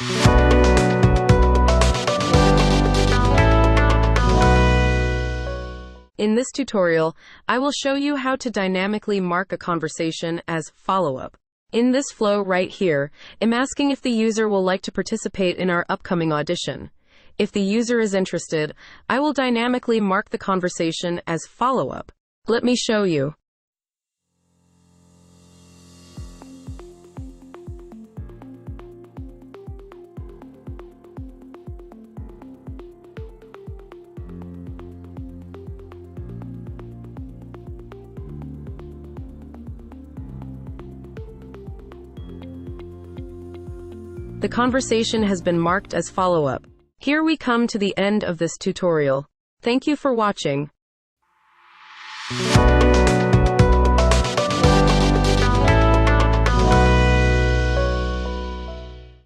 In this tutorial, I will show you how to dynamically mark a conversation as follow-up. In this flow right here, I'm asking if the user will like to participate in our upcoming audition. If the user is interested, I will dynamically mark the conversation as follow-up. Let me show you. The conversation has been marked as follow-up. Here we come to the end of this tutorial. Thank you for watching.